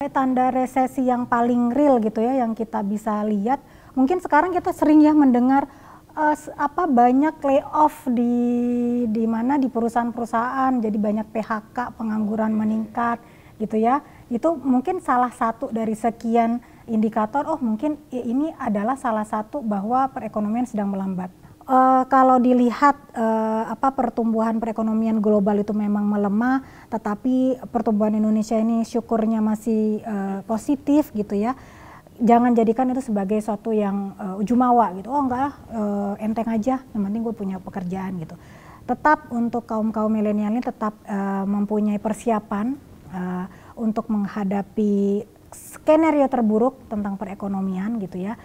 tanda resesi yang paling real gitu ya, yang kita bisa lihat. Mungkin sekarang kita sering ya mendengar banyak layoff di mana di perusahaan-perusahaan, jadi banyak PHK, pengangguran meningkat gitu ya. Itu mungkin salah satu dari sekian indikator, mungkin ini adalah salah satu bahwa perekonomian sedang melambat. Kalau dilihat pertumbuhan perekonomian global itu memang melemah, tetapi pertumbuhan Indonesia ini syukurnya masih positif gitu ya. Jangan jadikan itu sebagai suatu yang jumawa gitu. Enteng aja, yang penting gue punya pekerjaan gitu. Tetap untuk kaum milenial ini tetap mempunyai persiapan untuk menghadapi skenario terburuk tentang perekonomian gitu ya.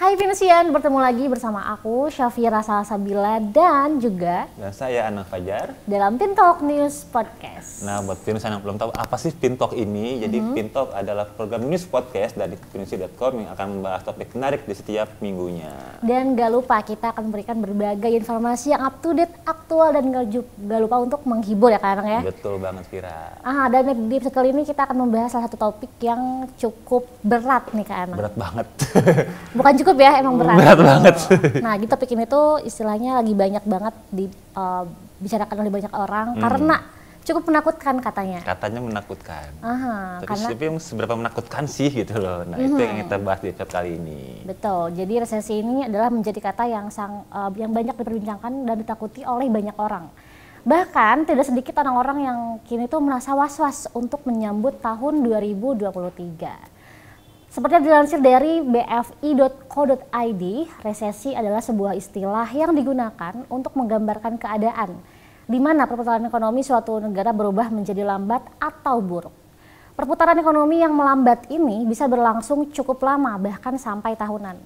Hai Pinusian, bertemu lagi bersama aku Syafira Salsabila dan saya Anang Fajar dalam Pintalk News Podcast. Nah, buat Pinusian yang belum tahu apa sih Pintalk ini, jadi Pintalk adalah program news podcast dari pinusi.com yang akan membahas topik menarik di setiap minggunya. Dan gak lupa kita akan memberikan berbagai informasi yang up to date, aktual dan gak lupa untuk menghibur ya Kak Anang ya. Betul banget Vira. Dan di episode kali ini kita akan membahas salah satu topik yang cukup berat nih Kak Anang. Berat banget. Bukan cukup ya, emang berat. Berat banget. Nah, di topik ini tuh istilahnya lagi banyak banget dibicarakan oleh banyak orang karena cukup menakutkan katanya. Katanya menakutkan. Tapi yang seberapa menakutkan sih gitu loh. Nah, itu yang kita bahas di episode kali ini. Betul. Jadi resesi ini adalah menjadi kata yang banyak diperbincangkan dan ditakuti oleh banyak orang. Bahkan tidak sedikit orang-orang yang kini tuh merasa was-was untuk menyambut tahun 2023. Seperti yang dilansir dari bfi.co.id, resesi adalah sebuah istilah yang digunakan untuk menggambarkan keadaan di mana perputaran ekonomi suatu negara berubah menjadi lambat atau buruk. Perputaran ekonomi yang melambat ini bisa berlangsung cukup lama, bahkan sampai tahunan.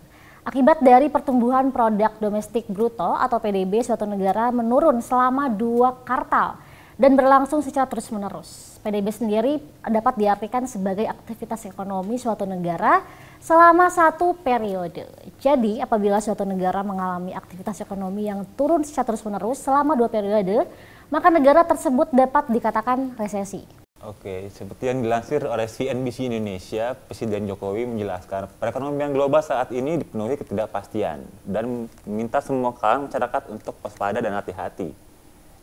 Akibat dari pertumbuhan produk domestik bruto atau PDB suatu negara menurun selama 2 kuartal dan berlangsung secara terus-menerus. PDB sendiri dapat diartikan sebagai aktivitas ekonomi suatu negara selama 1 periode. Jadi apabila suatu negara mengalami aktivitas ekonomi yang turun secara terus-menerus selama 2 periode, maka negara tersebut dapat dikatakan resesi. Oke, seperti yang dilansir oleh CNBC Indonesia, Presiden Jokowi menjelaskan perekonomian global saat ini dipenuhi ketidakpastian dan meminta semua kalangan masyarakat untuk waspada dan hati-hati.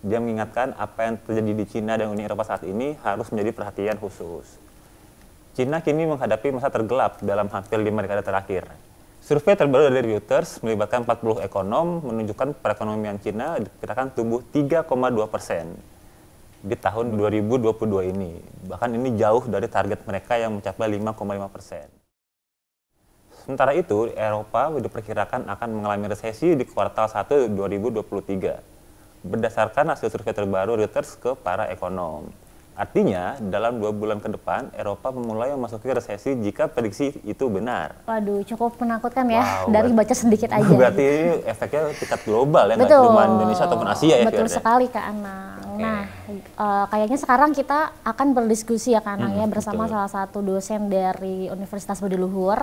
Dia mengingatkan apa yang terjadi di Cina dan Uni Eropa saat ini harus menjadi perhatian khusus. Cina kini menghadapi masa tergelap dalam hampir 5 dekade terakhir. Survei terbaru dari Reuters melibatkan 40 ekonom menunjukkan perekonomian Cina diperkirakan tumbuh 3,2% di tahun 2022 ini. Bahkan ini jauh dari target mereka yang mencapai 5,5%. Sementara itu, Eropa diperkirakan akan mengalami resesi di kuartal 1 2023. Berdasarkan hasil survei terbaru Reuters ke para ekonom. Artinya, dalam 2 bulan ke depan, Eropa memulai memasuki resesi jika prediksi itu benar. Waduh, cukup menakutkan ya, dari baca sedikit aja. Berarti gitu. Efeknya tingkat global ya, nggak cuma Indonesia ataupun Asia ya. Betul sekali Kak Anang. Okay. Nah, kayaknya sekarang kita akan berdiskusi ya Kak Anang ya, bersama salah satu dosen dari Universitas Budi Luhur,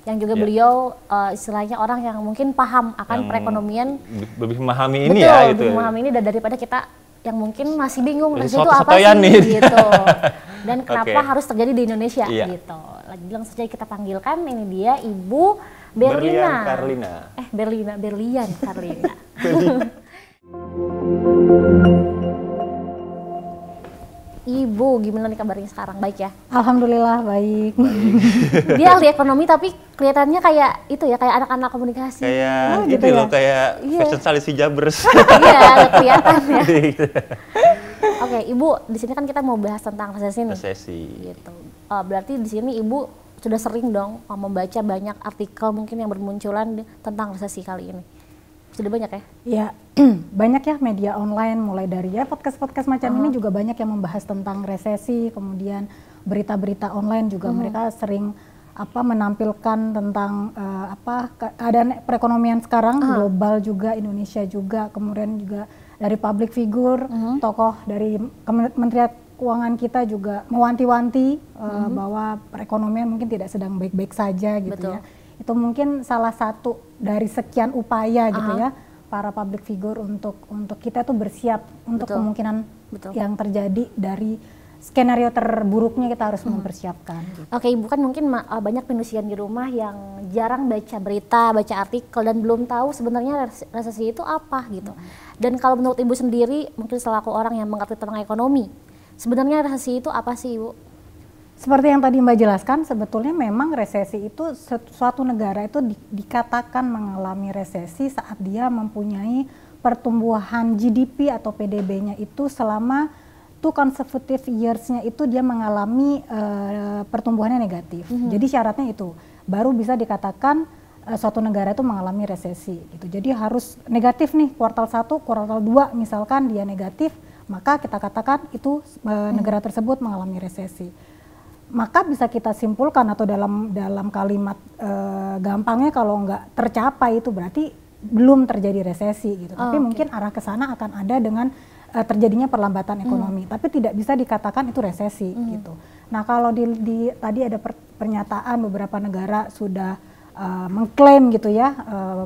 yang juga beliau istilahnya orang yang mungkin paham akan yang perekonomian, lebih memahami ini ya gitu. Lebih memahami ini daripada kita yang mungkin masih bingung resesi itu apa sih nih. Gitu. Dan kenapa harus terjadi di Indonesia gitu. Langsung saja kita panggilkan, ini dia Ibu Berlian Karlina. Berlian Karlina. Ibu, gimana nih kabarnya sekarang? Baik ya? Alhamdulillah baik. Dia ahli ekonomi tapi kelihatannya kayak itu ya, kayak anak-anak komunikasi. Kayak gitu loh, kayak fashion stylist Jabers. Iya, kelihatan ya. Oke, Ibu, di sini kan kita mau bahas tentang resesi nih. Resesi. Gitu. Berarti di sini Ibu sudah sering dong membaca banyak artikel mungkin yang bermunculan tentang resesi kali ini. Sudah banyak ya? Ya, banyak ya media online, mulai dari ya podcast-podcast macam ini juga banyak yang membahas tentang resesi, kemudian berita-berita online juga mereka sering menampilkan tentang keadaan perekonomian sekarang, global juga, Indonesia juga, kemudian juga dari public figure, tokoh dari Kementerian Keuangan kita juga mewanti-wanti bahwa perekonomian mungkin tidak sedang baik-baik saja gitu. Betul. Ya. Itu mungkin salah satu dari sekian upaya gitu ya para public figure untuk kita tuh bersiap untuk kemungkinan yang terjadi dari skenario terburuknya. Kita harus mempersiapkan. Gitu. Oke, Ibu, kan mungkin banyak pendusian di rumah yang jarang baca berita, baca artikel, dan belum tahu sebenarnya resesi itu apa gitu. Dan kalau menurut Ibu sendiri, mungkin selaku orang yang mengerti tentang ekonomi, sebenarnya resesi itu apa sih, Ibu? Seperti yang tadi Mbak jelaskan, sebetulnya memang resesi itu suatu negara itu dikatakan mengalami resesi saat dia mempunyai pertumbuhan GDP atau PDB-nya itu selama 2 consecutive years-nya itu dia mengalami pertumbuhannya negatif. Jadi syaratnya itu baru bisa dikatakan suatu negara itu mengalami resesi gitu. Jadi harus negatif nih, kuartal 1, kuartal 2 misalkan dia negatif, maka kita katakan itu negara tersebut mengalami resesi. Maka bisa kita simpulkan atau dalam kalimat gampangnya, kalau nggak tercapai itu berarti belum terjadi resesi gitu. Tapi mungkin arah ke sana akan ada dengan terjadinya perlambatan ekonomi, tapi tidak bisa dikatakan itu resesi gitu. Nah, kalau tadi ada pernyataan beberapa negara sudah mengklaim gitu ya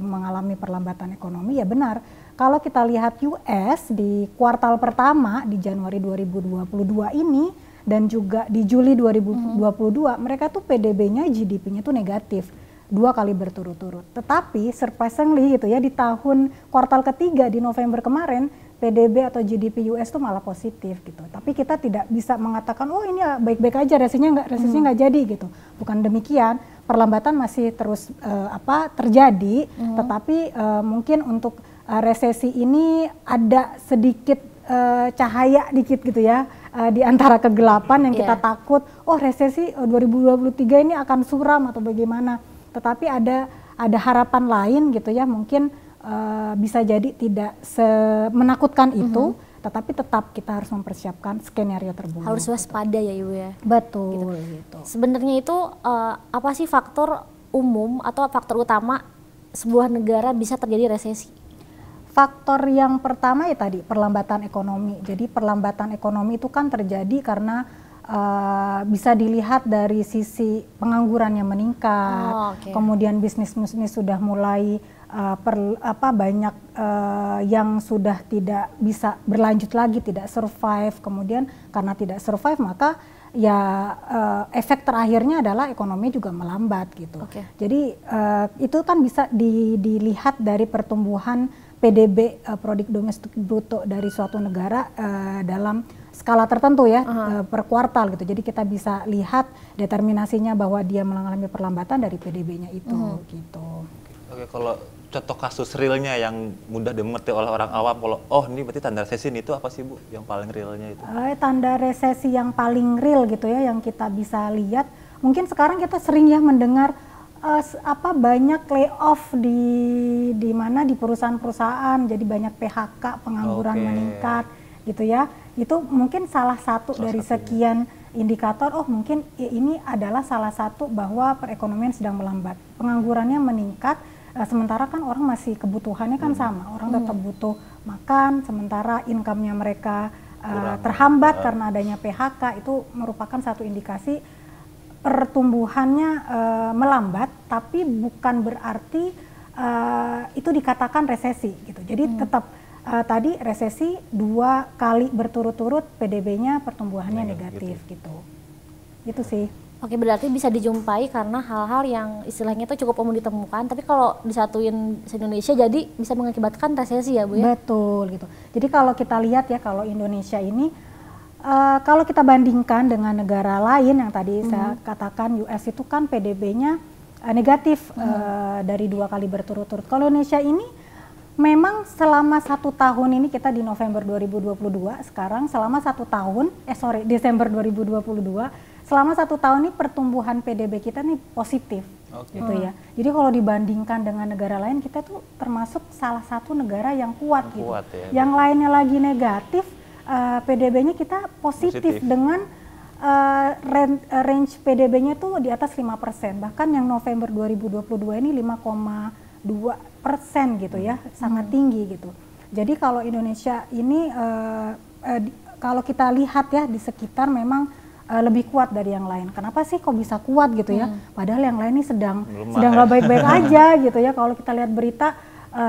mengalami perlambatan ekonomi, ya benar. Kalau kita lihat US di kuartal pertama di Januari 2022 ini dan juga di Juli 2022, mereka tuh PDB-nya, GDP-nya tuh negatif 2 kali berturut-turut. Tetapi surprisingly gitu ya, di tahun kuartal ketiga di November kemarin, PDB atau GDP US tuh malah positif gitu. Tapi kita tidak bisa mengatakan oh ini baik-baik aja, resesinya nggak jadi gitu. Bukan demikian, perlambatan masih terus terjadi. Tetapi mungkin untuk resesi ini ada sedikit cahaya dikit gitu ya, di antara kegelapan yang kita takut, oh resesi 2023 ini akan suram atau bagaimana. Tetapi ada harapan lain gitu ya, mungkin bisa jadi tidak menakutkan itu, tetapi tetap kita harus mempersiapkan skenario terburuk. Harus waspada ya Ibu ya. Betul gitu. Sebenarnya itu apa sih faktor umum atau faktor utama sebuah negara bisa terjadi resesi? Faktor yang pertama ya tadi perlambatan ekonomi. Jadi perlambatan ekonomi itu kan terjadi karena bisa dilihat dari sisi pengangguran yang meningkat, kemudian bisnis sudah mulai banyak yang sudah tidak bisa berlanjut lagi, tidak survive. Kemudian karena tidak survive maka ya efek terakhirnya adalah ekonomi juga melambat gitu. Jadi itu kan bisa dilihat dari pertumbuhan PDB produk domestik bruto dari suatu negara dalam skala tertentu ya, per kuartal gitu. Jadi kita bisa lihat determinasinya bahwa dia mengalami perlambatan dari PDB-nya itu gitu. Oke, kalau contoh kasus realnya yang mudah dimengerti oleh orang awam, kalau oh ini berarti tanda resesi itu apa sih Bu yang paling realnya itu? Tanda resesi yang paling real gitu ya yang kita bisa lihat, mungkin sekarang kita sering ya mendengar banyak layoff di mana di perusahaan-perusahaan, jadi banyak PHK, pengangguran meningkat gitu ya. Itu mungkin salah satu dari sekian indikator, oh mungkin ini adalah salah satu bahwa perekonomian sedang melambat. Penganggurannya meningkat, sementara kan orang masih kebutuhannya kan sama, orang tetap butuh makan, sementara income-nya mereka terhambat karena adanya PHK. Itu merupakan satu indikasi pertumbuhannya melambat, tapi bukan berarti itu dikatakan resesi gitu. Jadi tetap tadi resesi 2 kali berturut-turut PDB-nya pertumbuhannya negatif gitu. Itu sih. Oke, berarti bisa dijumpai karena hal-hal yang istilahnya itu cukup umum ditemukan, tapi kalau disatuin se-Indonesia jadi bisa mengakibatkan resesi ya Bu ya? Betul gitu. Jadi kalau kita lihat ya, kalau Indonesia ini kalau kita bandingkan dengan negara lain yang tadi saya katakan, US itu kan PDB-nya negatif dari 2 kali berturut-turut. Kalau Indonesia ini memang selama 1 tahun ini, kita di November 2022 sekarang, selama 1 tahun, Desember 2022, selama 1 tahun ini pertumbuhan PDB kita nih positif gitu ya. Jadi kalau dibandingkan dengan negara lain, kita tuh termasuk salah satu negara yang kuat gitu. Ya, yang lainnya lagi negatif, PDB-nya kita positif dengan range PDB-nya tuh di atas 5%. Bahkan yang November 2022 ini 5,2% gitu ya, sangat tinggi gitu. Jadi kalau Indonesia ini kalau kita lihat ya di sekitar memang lebih kuat dari yang lain. Kenapa sih kok bisa kuat gitu ya? Padahal yang lain ini sedang nggak baik-baik aja gitu ya. Kalau kita lihat berita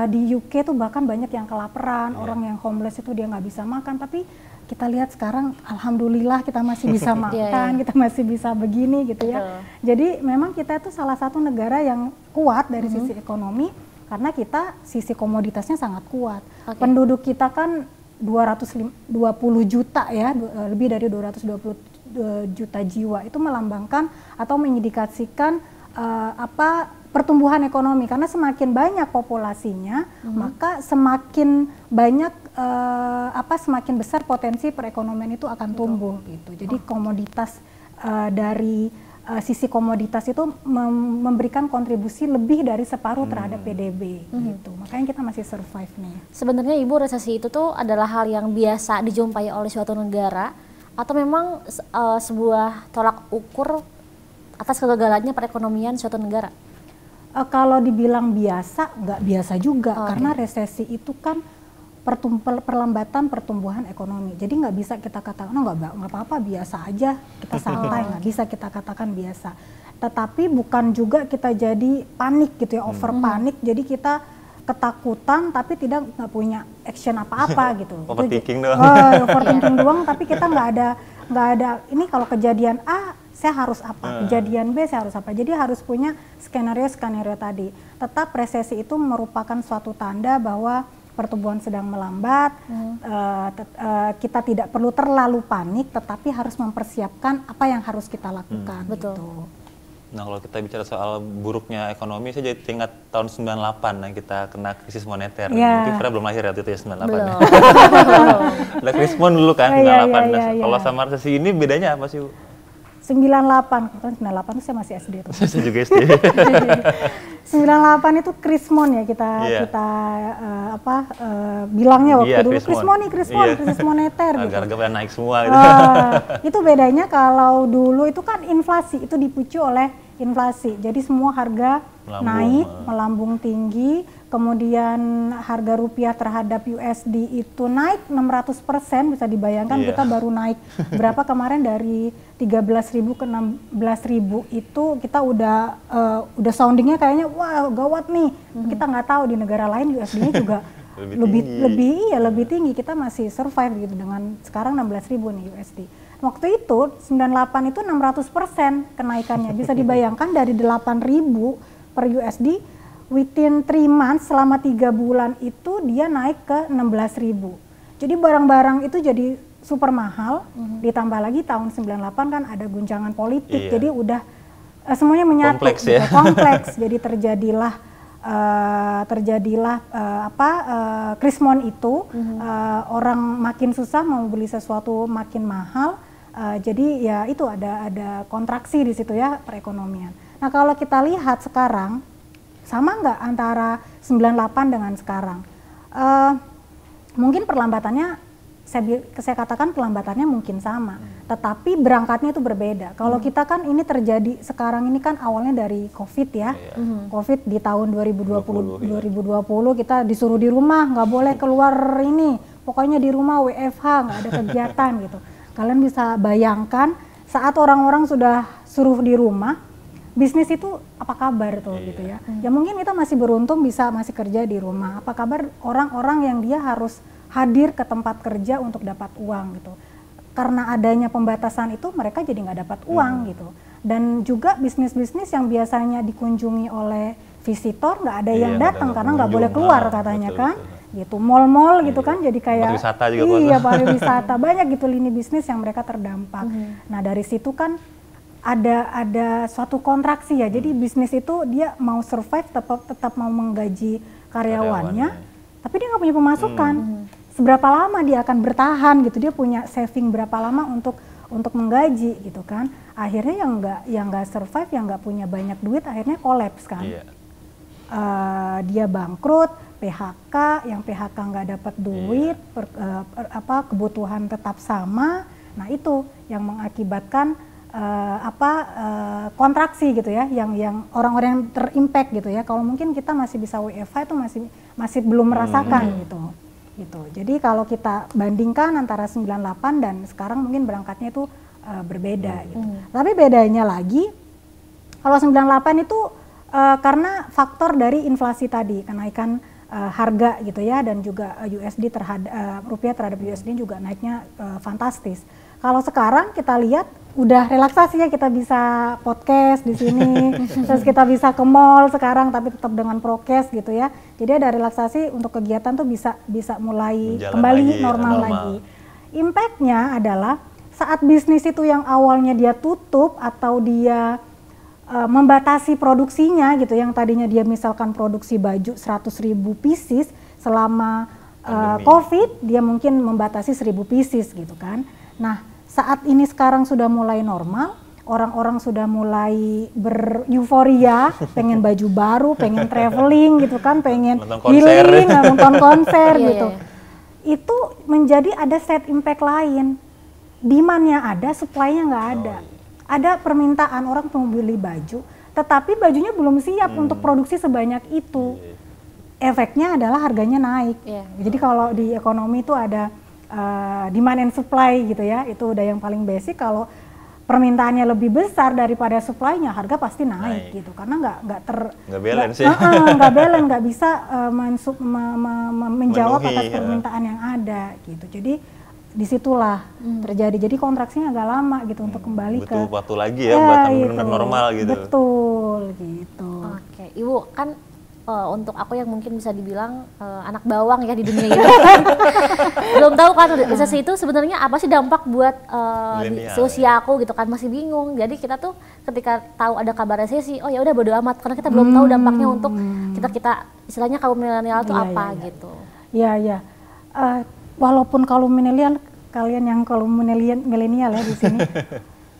di UK tuh bahkan banyak yang kelaparan, orang yang homeless itu dia nggak bisa makan. Tapi kita lihat sekarang, alhamdulillah kita masih bisa makan, kita masih bisa begini gitu ya. Jadi memang kita itu salah satu negara yang kuat dari sisi ekonomi karena kita sisi komoditasnya sangat kuat. Penduduk kita kan 220 juta ya, lebih dari 220 juta jiwa, itu melambangkan atau mengindikasikan pertumbuhan ekonomi, karena semakin banyak populasinya maka semakin banyak semakin besar potensi perekonomian itu akan tumbuh gitu. Jadi komoditas dari sisi komoditas itu memberikan kontribusi lebih dari separuh terhadap PDB gitu. Makanya kita masih survive nih. Sebenarnya Ibu, resesi itu tuh adalah hal yang biasa dijumpai oleh suatu negara atau memang sebuah tolak ukur atas kegagalannya perekonomian suatu negara? Kalau dibilang biasa, nggak biasa juga, karena resesi itu kan perlambatan pertumbuhan ekonomi. Jadi nggak bisa kita katakan nggak apa-apa, biasa aja, kita santai, nggak bisa kita katakan biasa. Tetapi bukan juga kita jadi panik gitu ya, over panik. Jadi kita ketakutan tapi nggak punya action apa-apa gitu. Overthinking doang. Overthinking doang, tapi kita nggak ada. Ini kalau kejadian A saya harus apa, kejadian B saya harus apa. Jadi harus punya skenario tadi. Tetap resesi itu merupakan suatu tanda bahwa pertumbuhan sedang melambat. Kita tidak perlu terlalu panik, tetapi harus mempersiapkan apa yang harus kita lakukan. Betul. Gitu. Nah, kalau kita bicara soal buruknya ekonomi, saya jadi ingat tahun 98 yang kita kena krisis moneter. Mungkin Vera belum lahir waktu itu ya, 98. Belum. Ada krisis mon dulu kan, 98. Kalau sama resesi ini bedanya apa sih, Bu? 98, kebetulan 98 itu saya masih SD tuh. Saya juga SD. 98 itu krismon ya kita bilangnya waktu dulu. Krisis moneter gitu. Harga-harga naik semua gitu. Itu bedanya kalau dulu itu kan inflasi, itu dipicu oleh inflasi. Jadi semua harga naik, melambung tinggi. Kemudian harga rupiah terhadap USD itu naik 600%, bisa dibayangkan kita baru naik berapa kemarin dari 13.000 ke 16.000 itu kita udah soundingnya kayaknya wah gawat nih. Kita nggak tahu di negara lain USD-nya juga lebih tinggi. Kita masih survive gitu dengan sekarang 16.000 nih USD. Waktu itu 98 itu 600% kenaikannya. Bisa dibayangkan dari 8.000 per USD within 3 months, selama 3 bulan itu dia naik ke 16.000. Jadi barang-barang itu jadi super mahal, ditambah lagi tahun 98 kan ada guncangan politik, jadi udah semuanya menyatu. Kompleks. Jadi terjadilah krismon itu, orang makin susah mau beli sesuatu makin mahal, jadi ya itu ada kontraksi di situ ya perekonomian. Nah kalau kita lihat sekarang, sama nggak antara 98 dengan sekarang? Mungkin perlambatannya, saya katakan perlambatannya mungkin sama, tetapi berangkatnya itu berbeda. Kalau kita kan ini terjadi sekarang ini kan awalnya dari COVID ya. COVID di tahun 2020 kita disuruh di rumah, nggak boleh keluar ini, pokoknya di rumah WFH, nggak ada kegiatan gitu. Kalian bisa bayangkan saat orang-orang sudah suruh di rumah, bisnis itu apa kabar tuh gitu ya. Ya mungkin kita masih beruntung bisa masih kerja di rumah. Apa kabar orang-orang yang dia harus hadir ke tempat kerja untuk dapat uang gitu. Karena adanya pembatasan itu mereka jadi nggak dapat uang gitu. Dan juga bisnis-bisnis yang biasanya dikunjungi oleh visitor nggak ada yang datang karena nggak boleh keluar katanya kan. Gitu. Mall-mall gitu kan jadi kayak pariwisata juga pariwisata banyak gitu lini bisnis yang mereka terdampak. Nah dari situ kan ada suatu kontraksi ya. Jadi bisnis itu dia mau survive tetap mau menggaji karyawannya, tapi dia nggak punya pemasukan. Seberapa lama dia akan bertahan gitu? Dia punya saving berapa lama untuk menggaji gitu kan? Akhirnya yang nggak survive, yang nggak punya banyak duit, akhirnya kolaps kan? Dia bangkrut, PHK, yang PHK nggak dapat duit, kebutuhan tetap sama. Nah itu yang mengakibatkan kontraksi gitu ya, yang orang-orang yang terimpact gitu ya. Kalau mungkin kita masih bisa WFH itu masih belum merasakan gitu. Jadi kalau kita bandingkan antara 98 dan sekarang mungkin berangkatnya itu berbeda gitu. Tapi bedanya lagi kalau 98 itu karena faktor dari inflasi tadi, kenaikan harga gitu ya, dan juga USD terhadap rupiah terhadap USD juga naiknya fantastis. Kalau sekarang kita lihat udah relaksasi ya, kita bisa podcast di sini, terus kita bisa ke mall sekarang tapi tetap dengan prokes gitu ya. Jadi ada relaksasi untuk kegiatan tuh bisa mulai Jalan kembali lagi, normal normal lagi. Impact-nya adalah saat bisnis itu yang awalnya dia tutup atau dia membatasi produksinya gitu, yang tadinya dia misalkan produksi baju 100.000 pieces selama COVID, dia mungkin membatasi 1.000 pieces gitu kan. Nah, saat ini sekarang sudah mulai normal, orang-orang sudah mulai bereuforia, pengen baju baru, pengen traveling gitu kan, pengen healing, nonton konser gitu. Itu menjadi ada set impact lain. Demand-nya ada, supply-nya nggak ada. Ada permintaan, orang mau beli baju, tetapi bajunya belum siap untuk produksi sebanyak itu. Efeknya adalah harganya naik. Jadi kalau di ekonomi itu ada demand and supply gitu ya, itu udah yang paling basic. Kalau permintaannya lebih besar daripada supply-nya, harga pasti naik gitu, karena nggak balance ya, nggak balance, nggak bisa menjawab atas permintaan yang ada gitu. Jadi disitulah terjadi. Jadi kontraksinya agak lama gitu untuk kembali butuh waktu lagi ya buat benar-benar normal gitu. Betul gitu. Oke, Ibu kan untuk aku yang mungkin bisa dibilang anak bawang ya di dunia ini. Belum tahu kan resesi itu sebenarnya apa sih dampak buat seusia aku gitu kan, masih bingung. Jadi kita tuh ketika tahu ada kabar resesi, oh ya udah bodo amat, karena kita belum tahu dampaknya untuk kita istilahnya kaum milenial tuh apa gitu. Iya. Walaupun kaum milenial, kalian yang kaum milenial ya di sini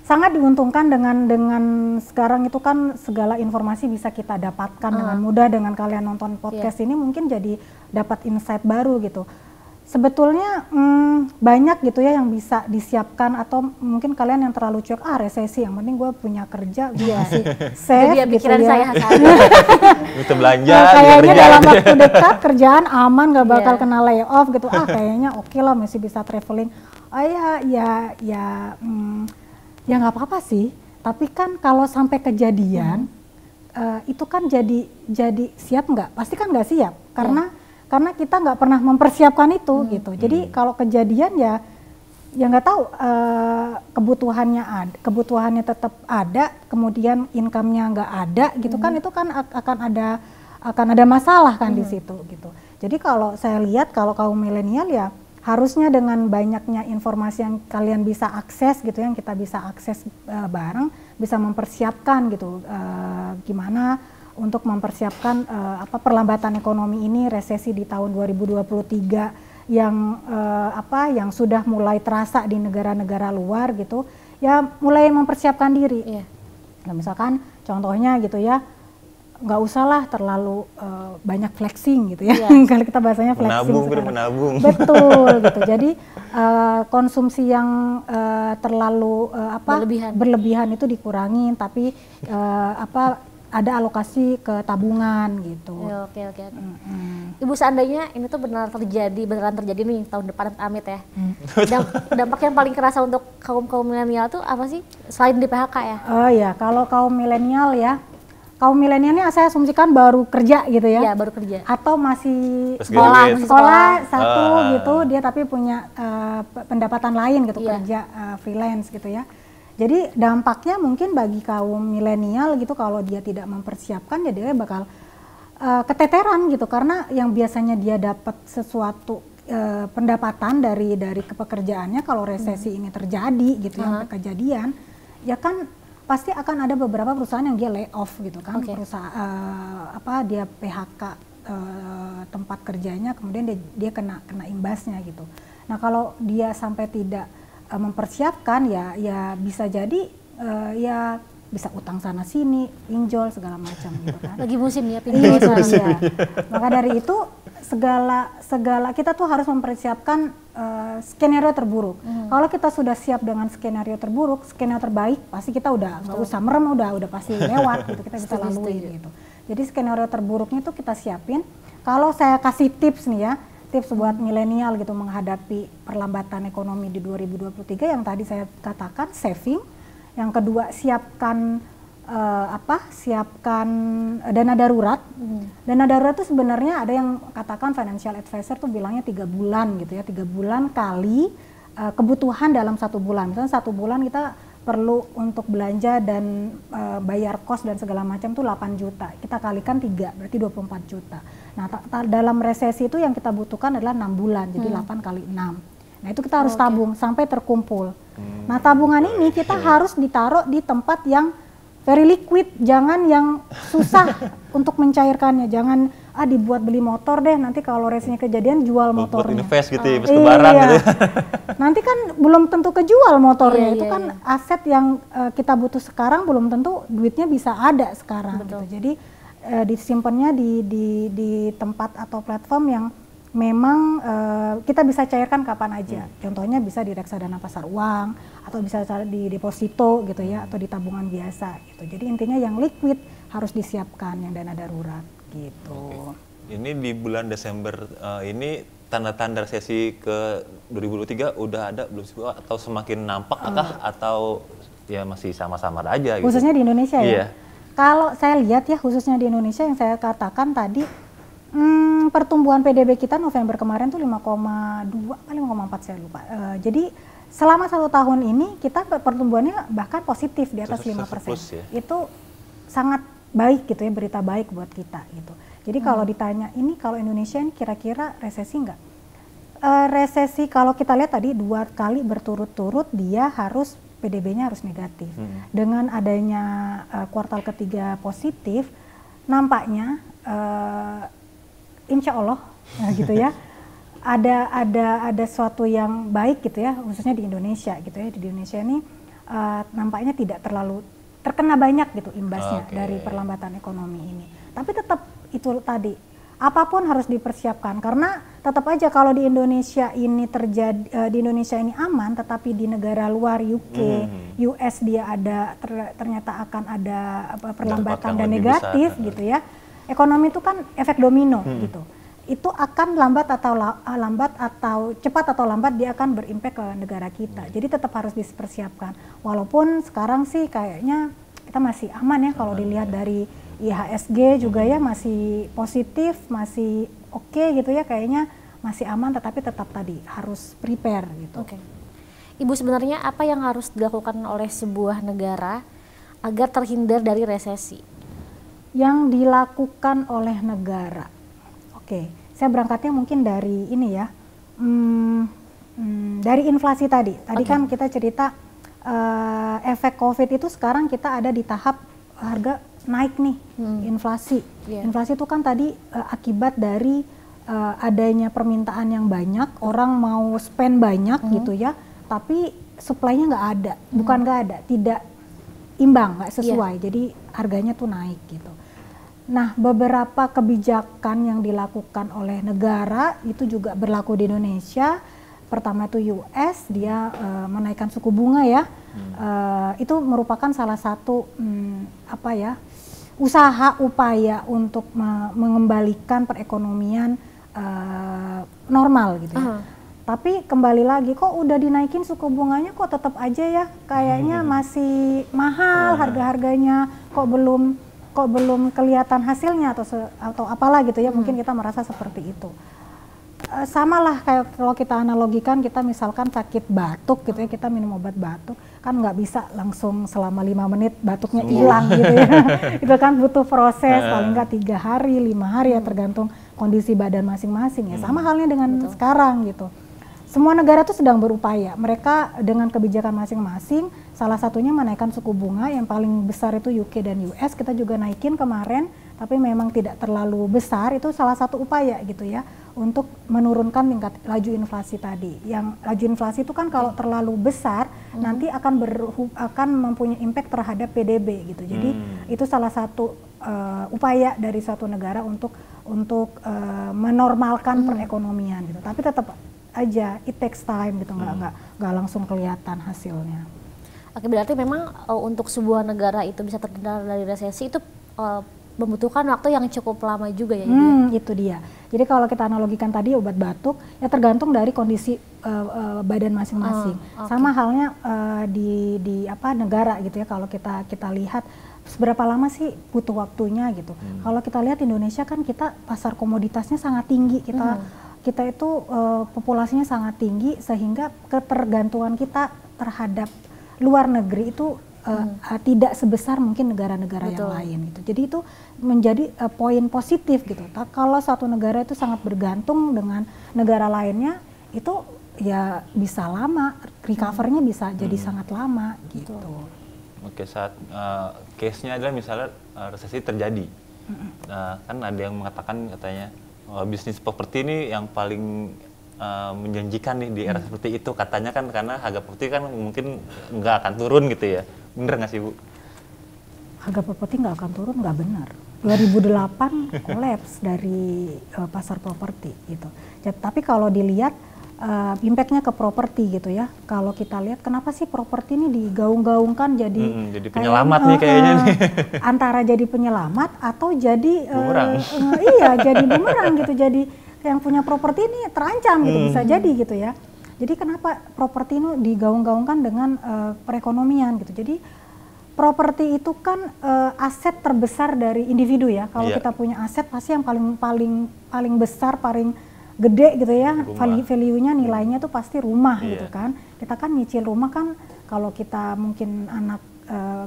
sangat diuntungkan dengan sekarang itu kan segala informasi bisa kita dapatkan dengan mudah. Dengan kalian nonton podcast ini mungkin jadi dapat insight baru gitu. Sebetulnya banyak gitu ya yang bisa disiapkan, atau mungkin kalian yang terlalu cuek, resesi, yang penting gue punya kerja, gue masih safe gitu ya. Bisa belanja, kayaknya dalam waktu dekat kerjaan aman, gak bakal kena layoff gitu. Kayaknya oke lah, masih bisa traveling. Ya nggak apa-apa sih. Tapi kan kalau sampai kejadian itu kan jadi siap nggak? Pasti kan nggak siap karena kita nggak pernah mempersiapkan itu gitu. Jadi kalau kejadian ya nggak tahu, kebutuhannya tetap ada, kemudian income-nya nggak ada gitu kan, itu kan akan ada masalah kan di situ gitu. Jadi kalau saya lihat, kalau kaum milenial ya harusnya dengan banyaknya informasi yang kalian bisa akses gitu, yang kita bisa akses bareng, bisa mempersiapkan gitu, gimana untuk mempersiapkan perlambatan ekonomi ini, resesi di tahun 2023 yang sudah mulai terasa di negara-negara luar gitu, ya mulai mempersiapkan diri. Nah, misalkan contohnya gitu ya, nggak usah lah terlalu banyak flexing gitu ya. Kalau kita bahasanya flexing, menabung. Betul gitu. Jadi konsumsi yang terlalu berlebihan itu dikurangin, tapi ada alokasi ke tabungan gitu. Oke. Ibu, seandainya ini tuh beneran terjadi nih tahun depan amit ya. Dampak yang paling kerasa untuk kaum milenial tuh apa sih selain di PHK ya? Oh ya, kalau kaum milenial ya, kaum milenialnya saya asumsikan baru kerja gitu ya. Iya, baru kerja. Atau masih sekolah satu gitu, dia tapi punya pendapatan lain gitu, kerja freelance gitu ya. Jadi dampaknya mungkin bagi kaum milenial gitu, kalau dia tidak mempersiapkan ya dia bakal keteteran gitu, karena yang biasanya dia dapat sesuatu pendapatan dari pekerjaannya, kalau resesi ini terjadi gitu ya, kejadian ya kan pasti akan ada beberapa perusahaan yang dia lay off gitu kan, perusahaan dia PHK tempat kerjanya, kemudian dia kena imbasnya gitu. Nah, kalau dia sampai tidak mempersiapkan ya bisa jadi ya bisa utang sana sini, pinjol segala macam gitu kan. Lagi musim ya pinjol ya. Maka dari itu segala kita tuh harus mempersiapkan skenario terburuk. Kalau kita sudah siap dengan skenario terburuk, skenario terbaik pasti kita udah nggak usah merem, udah pasti lewat gitu, kita bisa lalui gitu. Jadi skenario terburuknya tuh kita siapin. Kalau saya kasih tips nih ya, tips buat milenial gitu menghadapi perlambatan ekonomi di 2023 yang tadi saya katakan saving, yang kedua siapkan siapkan dana darurat. Dana darurat itu sebenarnya ada yang katakan financial advisor tuh bilangnya 3 bulan gitu ya, 3 bulan kali kebutuhan dalam 1 bulan. Misalnya 1 bulan kita perlu untuk belanja dan bayar kos dan segala macam tuh 8 juta. Kita kalikan 3, berarti 24 juta. Nah, dalam resesi itu yang kita butuhkan adalah 6 bulan, jadi 8 kali 6. Nah, itu kita harus tabung sampai terkumpul. Nah, tabungan ini kita harus ditaruh di tempat yang very liquid, jangan yang susah untuk mencairkannya. Jangan dibuat beli motor deh, nanti kalau resenya kejadian jual motornya. Buat invest gitu ya, invest ke barang gitu ya. Nanti kan belum tentu kejual motornya, itu Iya, kan aset yang kita butuh sekarang, belum tentu duitnya bisa ada sekarang. Gitu. Jadi disimpannya di tempat atau platform yang memang kita bisa cairkan kapan aja. Contohnya bisa di reksadana pasar uang, atau bisa di deposito gitu ya, atau di tabungan biasa gitu. Jadi intinya yang liquid harus disiapkan, yang dana darurat gitu. Ini di bulan Desember ini tanda-tanda resesi ke 2023 udah ada belum sih, atau semakin nampak atau ya masih sama-sama aja gitu? Khususnya di Indonesia ya. Iya. Kalau saya lihat ya, khususnya di Indonesia yang saya katakan tadi, pertumbuhan PDB kita November kemarin tuh 5,2 kali 5,4 saya lupa. Jadi selama 1 tahun ini kita pertumbuhannya bahkan positif di atas 5%. Ya? Itu sangat baik gitu ya, berita baik buat kita gitu. Jadi kalau ditanya ini kalau Indonesia ini kira-kira resesi nggak? Resesi kalau kita lihat tadi 2 kali berturut-turut dia harus PDB-nya harus negatif. Dengan adanya kuartal ketiga positif, nampaknya insya Allah gitu ya, ada suatu yang baik gitu ya, khususnya di Indonesia gitu ya. Di Indonesia ini nampaknya tidak terlalu terkena banyak gitu imbasnya dari perlambatan ekonomi ini. Tapi tetap itu tadi, apapun harus dipersiapkan, karena tetap aja kalau di Indonesia ini terjadi, di Indonesia ini aman, tetapi di negara luar UK, US dia ada ternyata akan ada perlambatan dan negatif besar, gitu ya. Ekonomi itu kan efek domino gitu. Itu akan lambat atau cepat atau lambat dia akan berimpact ke negara kita. Jadi tetap harus dipersiapkan. Walaupun sekarang sih kayaknya kita masih aman ya, kalau dilihat dari IHSG juga ya masih positif, masih oke gitu ya, kayaknya masih aman, tetapi tetap tadi harus prepare gitu. Ibu, sebenarnya apa yang harus dilakukan oleh sebuah negara agar terhindar dari resesi? Yang dilakukan oleh negara. Saya berangkatnya mungkin dari ini ya, dari inflasi tadi. Tadi kan kita cerita efek COVID itu sekarang kita ada di tahap harga naik nih, inflasi. Inflasi itu kan tadi akibat dari adanya permintaan yang banyak, orang mau spend banyak gitu ya, tapi supply-nya nggak ada, bukan nggak ada, tidak imbang, nggak sesuai, jadi harganya tuh naik gitu. Nah, beberapa kebijakan yang dilakukan oleh negara itu juga berlaku di Indonesia. Pertama itu US, dia menaikkan suku bunga ya. Itu merupakan salah satu usaha upaya untuk mengembalikan perekonomian normal gitu ya. Tapi kembali lagi, kok udah dinaikin suku bunganya kok tetap aja ya kayaknya masih mahal harga-harganya, kok belum kelihatan hasilnya atau apalah gitu ya, mungkin kita merasa seperti itu. Sama lah kayak kalau kita analogikan, kita misalkan sakit batuk gitu ya, kita minum obat batuk kan nggak bisa langsung selama 5 menit batuknya hilang gitu ya. Itu kan butuh proses paling nggak 3 hari, 5 hari ya, tergantung kondisi badan masing-masing ya. Sama halnya dengan sekarang gitu. Semua negara tuh sedang berupaya, mereka dengan kebijakan masing-masing, salah satunya menaikkan suku bunga, yang paling besar itu UK dan US, kita juga naikin kemarin, tapi memang tidak terlalu besar, itu salah satu upaya gitu ya, untuk menurunkan tingkat laju inflasi tadi. Yang laju inflasi itu kan kalau terlalu besar, nanti akan mempunyai impact terhadap PDB gitu, jadi itu salah satu upaya dari suatu negara untuk menormalkan perekonomian gitu, tapi tetap aja it takes time gitu, nggak langsung kelihatan hasilnya. Oke, berarti memang untuk sebuah negara itu bisa terhindar dari resesi itu membutuhkan waktu yang cukup lama juga ya Ibu? Itu dia. Jadi kalau kita analogikan tadi obat batuk, ya tergantung dari kondisi badan masing-masing. Sama halnya di apa negara gitu ya. Kalau kita lihat seberapa lama sih butuh waktunya gitu. Kalau kita lihat Indonesia kan kita pasar komoditasnya sangat tinggi. Kita itu populasinya sangat tinggi sehingga ketergantungan kita terhadap luar negeri itu tidak sebesar mungkin negara-negara yang lain gitu. Jadi itu menjadi poin positif gitu. Kalau satu negara itu sangat bergantung dengan negara lainnya, itu ya bisa lama, recovernya bisa jadi sangat lama gitu. Oke, saat case-nya adalah misalnya resesi terjadi. Kan ada yang mengatakan katanya bisnis properti ini yang paling menjanjikan nih di era seperti itu, katanya kan karena harga properti kan mungkin nggak akan turun gitu ya. Bener nggak sih Bu? Harga properti nggak akan turun, nggak benar. 2008 kolaps dari pasar properti gitu. Tapi kalau dilihat impact-nya ke properti gitu ya. Kalau kita lihat kenapa sih properti ini digaung-gaungkan jadi penyelamat nih kayaknya nih. Antara jadi penyelamat atau jadi iya jadi bumerang gitu. Jadi yang punya properti ini terancam gitu, bisa jadi gitu ya. Jadi kenapa properti ini digaung-gaungkan dengan perekonomian gitu. Jadi properti itu kan aset terbesar dari individu ya. Kalau kita punya aset pasti yang paling besar, paling gede gitu ya, value-nya nilainya tuh pasti rumah gitu kan. Kita kan nyicil rumah kan, kalau kita mungkin anak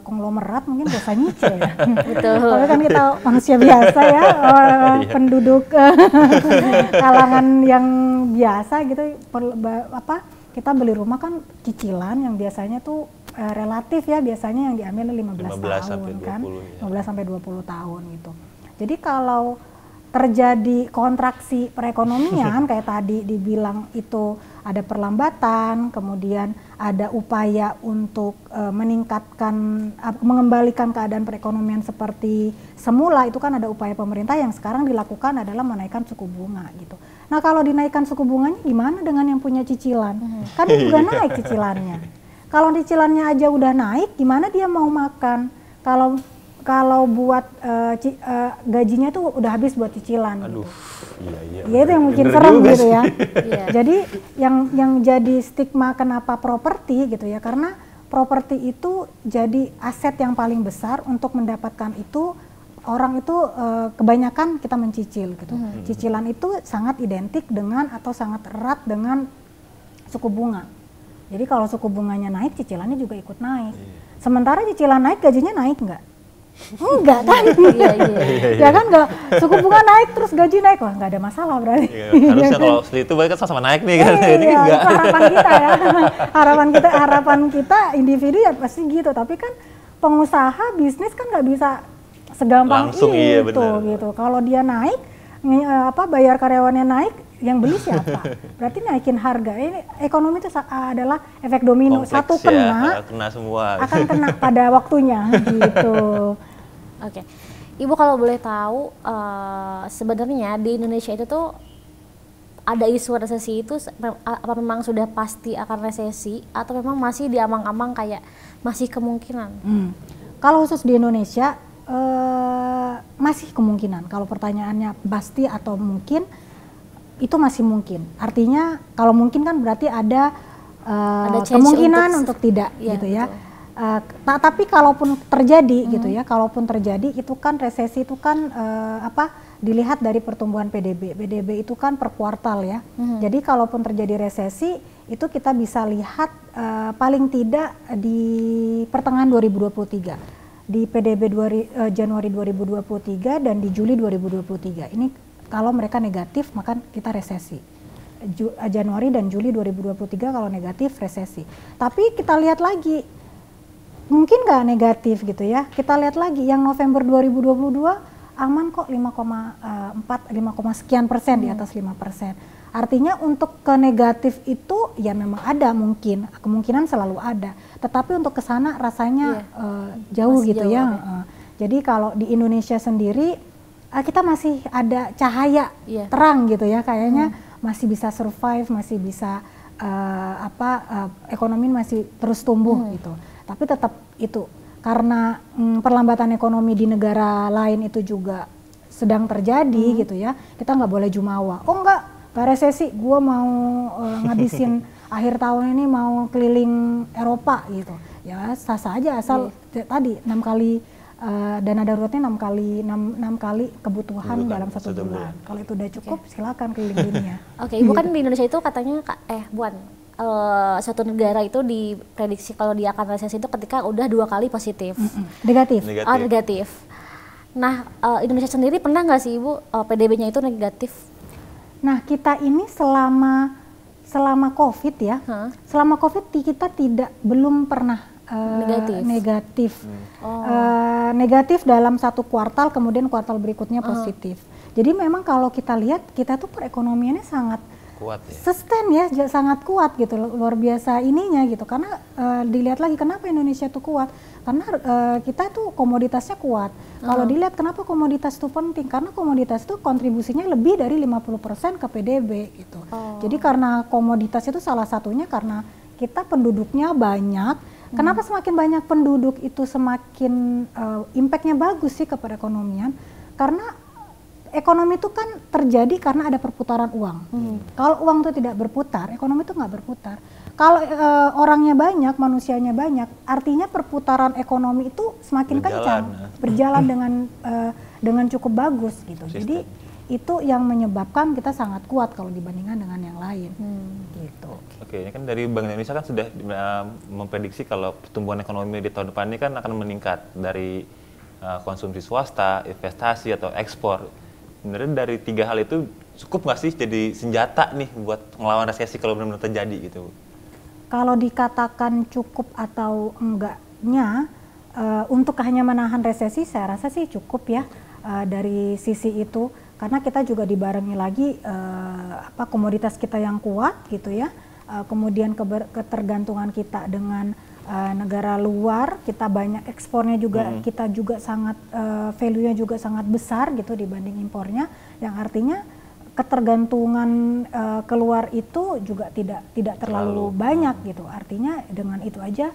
konglomerat mungkin biasa nyicil ya. Betul. Tapi kan kita manusia biasa ya, penduduk kalangan yang biasa gitu, kita beli rumah kan cicilan yang biasanya tuh relatif ya, biasanya yang diambil 15 tahun kan, 15 sampai 20 tahun gitu. Jadi kalau terjadi kontraksi perekonomian kayak tadi dibilang itu ada perlambatan, kemudian ada upaya untuk mengembalikan keadaan perekonomian seperti semula, itu kan ada upaya pemerintah yang sekarang dilakukan adalah menaikkan suku bunga gitu. Nah kalau dinaikkan suku bunganya gimana dengan yang punya cicilan? Kan juga naik cicilannya. Kalau cicilannya aja udah naik, gimana dia mau makan? Kalau buat gajinya tuh udah habis buat cicilan. Aduh, gitu. iya. Ya itu yang mungkin serem gitu ya. Jadi yang jadi stigma kenapa properti gitu ya, karena properti itu jadi aset yang paling besar. Untuk mendapatkan itu orang itu kebanyakan kita mencicil gitu. Cicilan itu sangat identik dengan atau sangat erat dengan suku bunga. Jadi kalau suku bunganya naik, cicilannya juga ikut naik. Sementara cicilan naik, gajinya naik nggak? Enggak kan? Ya kan nggak, suku bunga naik terus gaji naik, wah nggak ada masalah berarti. Harusnya kalau seperti itu berarti kan sama-sama naik nih kan? Ini enggak. Itu harapan kita ya. harapan kita individu ya pasti gitu. Tapi kan pengusaha bisnis kan nggak bisa segampang langsung, itu bener. gitu. Kalau dia naik, bayar karyawannya naik, yang beli siapa? Berarti naikin harga. Ini ekonomi itu adalah efek domino. Kompleks, satu kena semua. akan kena pada waktunya gitu. Oke. Ibu kalau boleh tahu, sebenarnya di Indonesia itu tuh ada isu resesi itu apa memang sudah pasti akan resesi atau memang masih diamang-amang kayak masih kemungkinan? Kalau khusus di Indonesia masih kemungkinan. Kalau pertanyaannya pasti atau mungkin, itu masih mungkin. Artinya kalau mungkin kan berarti ada kemungkinan untuk tidak gitu ya. Tapi kalaupun terjadi gitu ya, kalaupun terjadi itu kan resesi itu kan dilihat dari pertumbuhan PDB. PDB itu kan per kuartal ya. Jadi kalaupun terjadi resesi itu kita bisa lihat paling tidak di pertengahan 2023. Di PDB Januari 2023 dan di Juli 2023. Ini kalau mereka negatif maka kita resesi. Januari dan Juli 2023 kalau negatif resesi. Tapi kita lihat lagi, mungkin nggak negatif gitu ya. Kita lihat lagi yang November 2022 aman kok 5,4, 5, sekian persen di atas 5%. Artinya untuk ke negatif itu ya memang ada mungkin, kemungkinan selalu ada. Tetapi untuk ke sana rasanya jauh gitu jauh, ya. Jadi kalau di Indonesia sendiri kita masih ada cahaya terang gitu ya, kayaknya masih bisa survive, masih bisa ekonomi masih terus tumbuh gitu. Tapi tetap itu karena perlambatan ekonomi di negara lain itu juga sedang terjadi gitu ya, kita nggak boleh jumawa. Oh enggak resesi, gue mau ngabisin akhir tahun ini mau keliling Eropa gitu. Ya sah-sah aja asal tadi 6 kali dana daruratnya 6 kali kebutuhan dalam satu bulan. Kalau itu udah cukup, silakan keliling dunia. Oke, Ibu kan di Indonesia itu katanya suatu negara itu diprediksi kalau dia akan resesi itu ketika udah 2 kali positif. Negatif. Oh, negatif. Nah, Indonesia sendiri pernah nggak sih Ibu PDB-nya itu negatif? Nah, kita ini selama COVID ya, selama COVID kita belum pernah negatif. Negatif dalam satu kuartal, kemudian kuartal berikutnya positif. Jadi memang kalau kita lihat, kita tuh perekonomiannya sangat kuat ya, sustain ya, sangat kuat gitu, luar biasa ininya gitu. Karena dilihat lagi kenapa Indonesia tuh kuat, karena kita tuh komoditasnya kuat. Kalau dilihat kenapa komoditas itu penting, karena komoditas itu kontribusinya lebih dari 50% ke PDB gitu. Jadi karena komoditas itu salah satunya karena kita penduduknya banyak. Kenapa semakin banyak penduduk itu semakin impact-nya bagus sih ke perekonomian? Karena ekonomi itu kan terjadi karena ada perputaran uang. Kalau uang itu tidak berputar, ekonomi itu nggak berputar. Kalau orangnya banyak, manusianya banyak, artinya perputaran ekonomi itu semakin kencang, berjalan dengan cukup bagus gitu. Jadi itu yang menyebabkan kita sangat kuat kalau dibandingkan dengan yang lain. Gitu. Oke, ini kan dari Bank Indonesia kan sudah memprediksi kalau pertumbuhan ekonomi di tahun depan ini kan akan meningkat dari konsumsi swasta, investasi atau ekspor. Sebenarnya dari 3 hal itu cukup nggak sih jadi senjata nih buat ngelawan resesi kalau benar-benar terjadi gitu? Kalau dikatakan cukup atau enggaknya untuk hanya menahan resesi, saya rasa sih cukup ya dari sisi itu, karena kita juga dibarengi lagi komoditas kita yang kuat gitu ya, kemudian ketergantungan kita dengan negara luar, kita banyak ekspornya juga, kita juga sangat value-nya juga sangat besar gitu dibanding impornya, yang artinya ketergantungan keluar itu juga tidak terlalu banyak gitu. Artinya dengan itu aja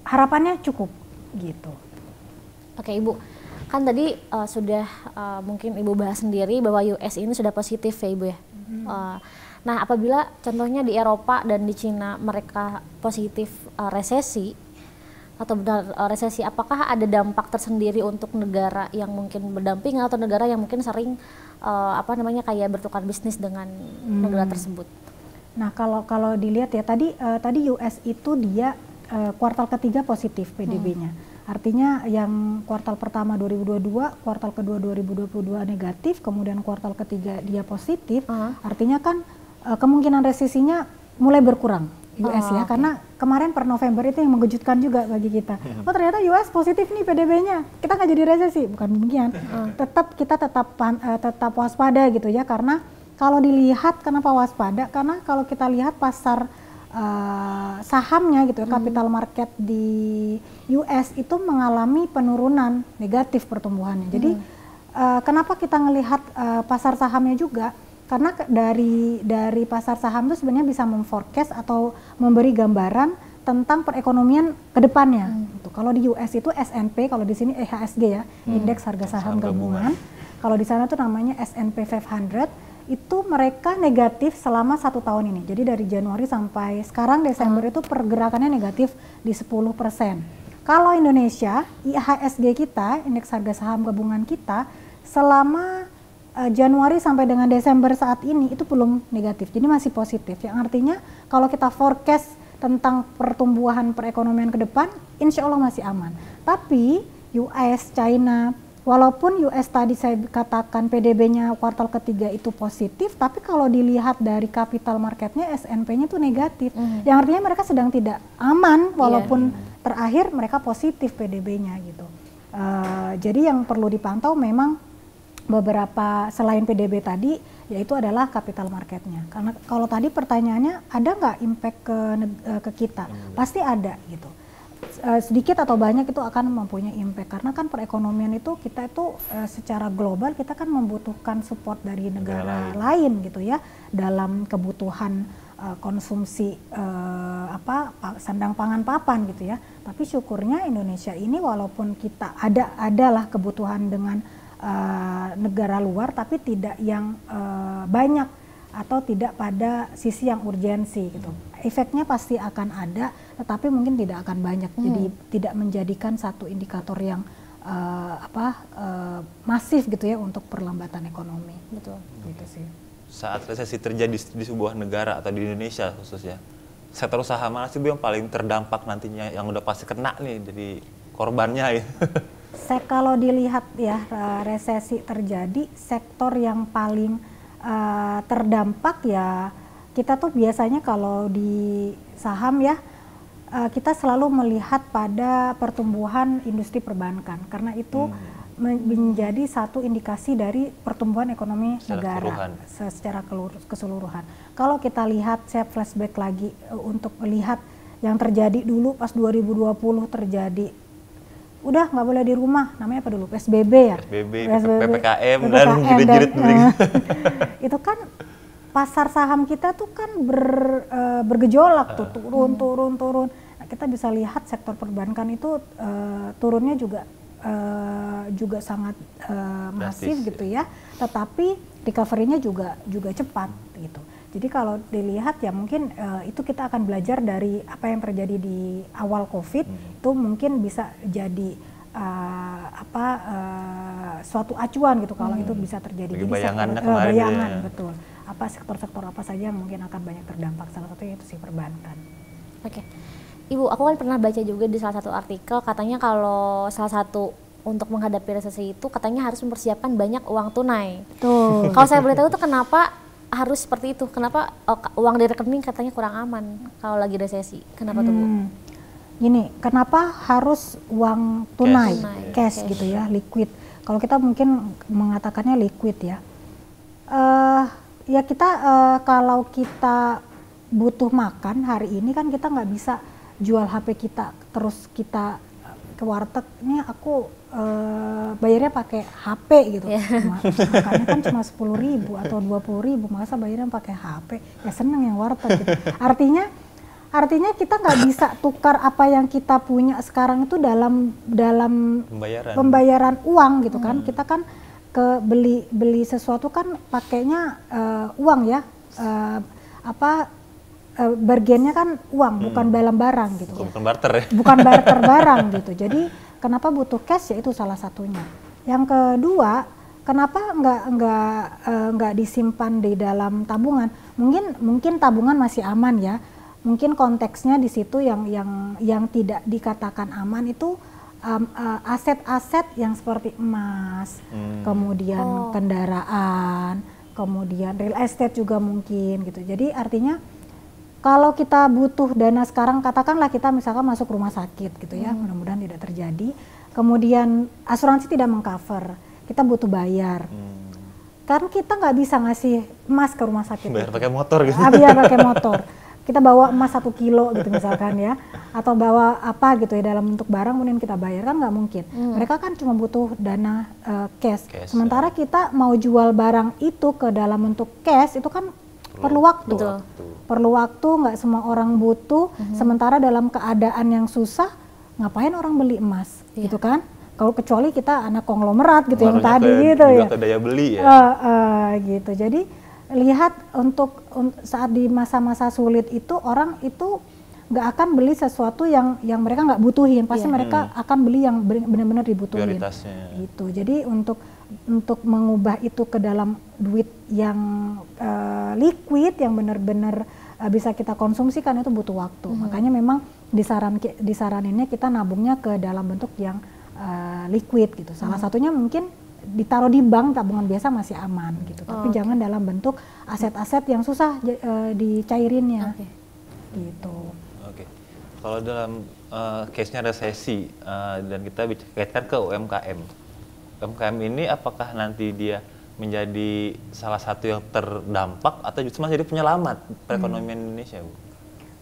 harapannya cukup gitu. Oke Ibu, kan tadi sudah mungkin Ibu bahas sendiri bahwa US ini sudah positif ya Ibu ya. Nah, apabila contohnya di Eropa dan di Cina mereka positif resesi atau benar resesi, apakah ada dampak tersendiri untuk negara yang mungkin berdampingan atau negara yang mungkin sering kayak bertukar bisnis dengan negara tersebut? Nah, kalau dilihat ya tadi US itu dia kuartal ketiga positif PDB-nya. Artinya yang kuartal pertama 2022, kuartal kedua 2022 negatif, kemudian kuartal ketiga dia positif. Artinya kan kemungkinan resesinya mulai berkurang US ya, karena kemarin per November itu yang mengejutkan juga bagi kita. Oh ternyata US positif nih PDB-nya, kita nggak jadi resesi, bukan demikian. Kita tetap waspada gitu ya, karena kalau dilihat kenapa waspada, karena kalau kita lihat pasar sahamnya gitu ya, capital market di US itu mengalami penurunan negatif pertumbuhannya. Jadi kenapa kita ngelihat pasar sahamnya juga? Karena dari pasar saham itu sebenarnya bisa memforecast atau memberi gambaran tentang perekonomian ke depannya. Kalau di US itu S&P, kalau di sini IHSG ya, Indeks Harga Saham Gabungan. Kalau di sana tuh namanya S&P 500, itu mereka negatif selama 1 tahun ini. Jadi dari Januari sampai sekarang Desember itu pergerakannya negatif di 10%. Kalau Indonesia, IHSG kita, Indeks Harga Saham Gabungan kita, selama Januari sampai dengan Desember saat ini itu belum negatif, jadi masih positif. Yang artinya kalau kita forecast tentang pertumbuhan perekonomian ke depan, insya Allah masih aman. Tapi US, China, walaupun US tadi saya katakan PDB-nya kuartal ketiga itu positif, tapi kalau dilihat dari capital marketnya S&P-nya itu negatif. Yang artinya mereka sedang tidak aman, walaupun terakhir mereka positif PDB-nya gitu. Jadi yang perlu dipantau memang beberapa selain PDB tadi, yaitu adalah capital marketnya. Karena kalau tadi pertanyaannya ada nggak impact ke kita, pasti ada gitu. Sedikit atau banyak itu akan mempunyai impact, karena kan perekonomian itu kita itu secara global kita kan membutuhkan support dari negara lain gitu ya, dalam kebutuhan konsumsi sandang pangan papan gitu ya. Tapi syukurnya Indonesia ini walaupun kita adalah kebutuhan dengan negara luar, tapi tidak yang banyak atau tidak pada sisi yang urgensi gitu. Efeknya pasti akan ada, tetapi mungkin tidak akan banyak. Jadi tidak menjadikan satu indikator yang masif gitu ya untuk perlambatan ekonomi. Betul. Gitu sih. Saat resesi terjadi di sebuah negara atau di Indonesia khususnya, sektor usaha mana sih Bu yang paling terdampak nantinya, yang udah pasti kena nih jadi korbannya ya? Kalau dilihat ya resesi terjadi, sektor yang paling terdampak ya kita tuh biasanya kalau di saham ya kita selalu melihat pada pertumbuhan industri perbankan karena itu menjadi satu indikasi dari pertumbuhan ekonomi negara secara keseluruhan. Kalau kita lihat, saya flashback lagi untuk melihat yang terjadi dulu pas 2020 terjadi, udah nggak boleh di rumah, namanya apa dulu? PSBB ya? PPKM dan jilid-jilid. Itu kan pasar saham kita tuh kan bergejolak tuh, turun. Nah, kita bisa lihat sektor perbankan itu turunnya juga sangat masif gitu ya, tetapi recovery-nya juga cepat gitu. Jadi kalau dilihat ya mungkin itu kita akan belajar dari apa yang terjadi di awal COVID, itu mungkin bisa jadi suatu acuan gitu kalau itu bisa terjadi. Jadi bayangan betul. Apa sektor-sektor apa saja yang mungkin akan banyak terdampak, salah satunya itu sih perbankan. Oke. Ibu, aku kan pernah baca juga di salah satu artikel katanya kalau salah satu untuk menghadapi resesi itu katanya harus mempersiapkan banyak uang tunai. Tuh. Kalau saya boleh tahu tuh kenapa harus seperti itu? Kenapa uang di rekening katanya kurang aman kalau lagi resesi? Kenapa tuh Bu? Gini, kenapa harus uang tunai, cash gitu ya, liquid? Kalau kita mungkin mengatakannya liquid ya. Ya kita kalau kita butuh makan hari ini kan kita nggak bisa jual HP kita terus kita ke warteg, ini aku bayarnya pakai HP gitu. Makannya kan cuma 10.000 atau 20.000, masa bayarnya pakai HP? Ya seneng yang warteg gitu. Artinya kita nggak bisa tukar apa yang kita punya sekarang itu dalam pembayaran uang gitu kan. Kita kan beli sesuatu kan pakainya uang ya, bargainnya kan uang, bukan dalam barang gitu. Bukan barter ya? Bukan barter barang gitu. Jadi kenapa butuh cash ya itu salah satunya. Yang kedua, kenapa nggak disimpan di dalam tabungan? Mungkin tabungan masih aman ya. Mungkin konteksnya di situ yang tidak dikatakan aman itu aset-aset yang seperti emas, kemudian kendaraan, kemudian real estate juga mungkin gitu. Jadi artinya kalau kita butuh dana sekarang, katakanlah kita misalkan masuk rumah sakit gitu ya, mudah-mudahan tidak terjadi. Kemudian asuransi tidak mengcover, kita butuh bayar. Karena kita nggak bisa ngasih emas ke rumah sakit. Bayar pakai motor gitu. Biar pakai motor. Kita bawa emas 1 kilo gitu misalkan ya, atau bawa apa gitu ya dalam bentuk barang kemudian kita bayar, kan nggak mungkin. Mereka kan cuma butuh dana cash. Sementara kita mau jual barang itu ke dalam bentuk cash itu kan perlu waktu. Perlu waktu, nggak semua orang butuh. Sementara dalam keadaan yang susah, ngapain orang beli emas, gitu kan? Kalau kecuali kita anak konglomerat gitu yang tadi gitu ya. Ke daya beli ya. Gitu. Jadi lihat untuk saat di masa-masa sulit itu orang itu nggak akan beli sesuatu yang mereka nggak butuhin. Pasti mereka akan beli yang benar-benar dibutuhin. Prioritasnya. Gitu. Jadi untuk mengubah itu ke dalam duit yang liquid yang benar-benar bisa kita konsumsikan itu butuh waktu. Makanya memang disaraninnya kita nabungnya ke dalam bentuk yang liquid gitu. Salah satunya mungkin ditaruh di bank, tabungan biasa masih aman gitu. Tapi jangan dalam bentuk aset-aset yang susah dicairinnya. Gitu. Oke. Kalau dalam case-nya resesi dan kita kaitkan ke UMKM. UMKM ini apakah nanti dia menjadi salah satu yang terdampak atau justru menjadi penyelamat perekonomian Indonesia, Bu?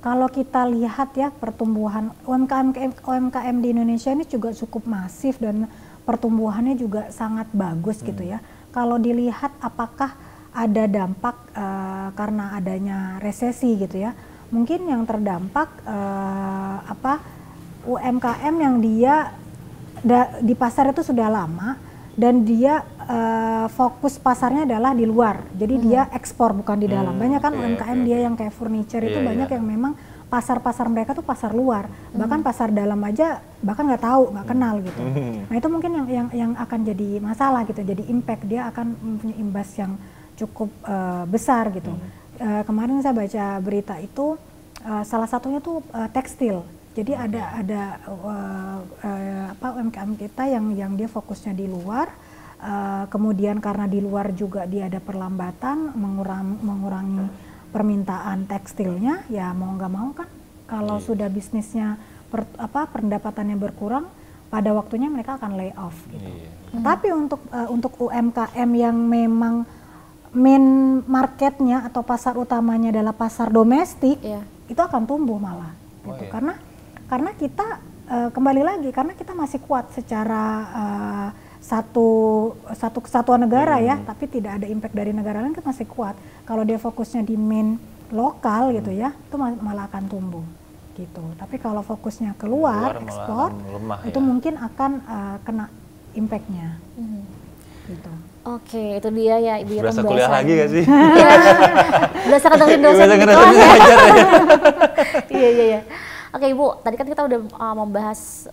Kalau kita lihat ya pertumbuhan UMKM di Indonesia ini juga cukup masif dan pertumbuhannya juga sangat bagus gitu ya. Kalau dilihat apakah ada dampak karena adanya resesi gitu ya. Mungkin yang terdampak UMKM yang dia di pasar itu sudah lama dan dia fokus pasarnya adalah di luar. Jadi dia ekspor bukan di dalam. Banyak kan UMKM dia yang kayak furniture itu banyak yang memang pasar-pasar mereka tuh pasar luar. Bahkan pasar dalam aja bahkan nggak tahu, nggak kenal gitu. Nah itu mungkin yang akan jadi masalah gitu. Jadi impact dia akan mempunyai imbas yang cukup besar gitu. Kemarin saya baca berita itu salah satunya tuh tekstil. Jadi ada UMKM kita yang dia fokusnya di luar, kemudian karena di luar juga dia ada perlambatan, mengurangi permintaan tekstilnya, ya mau nggak mau kan kalau sudah bisnisnya pendapatannya berkurang, pada waktunya mereka akan lay off gitu. Tapi untuk UMKM yang memang main marketnya atau pasar utamanya adalah pasar domestik, itu akan tumbuh malah gitu. Karena kita kembali lagi karena kita masih kuat secara satu kesatuan negara ya, tapi tidak ada impact dari negara lain kan masih kuat. Kalau dia fokusnya di main lokal gitu ya, itu malah akan tumbuh gitu. Tapi kalau fokusnya keluar ekspor, itu mungkin akan kena impactnya. Gitu. Oke, itu dia ya Ibu Irom. Berasa kuliah lagi gak sih? Berasa kedengerin dosen di kelas. Iya. Oke Ibu, tadi kan kita udah membahas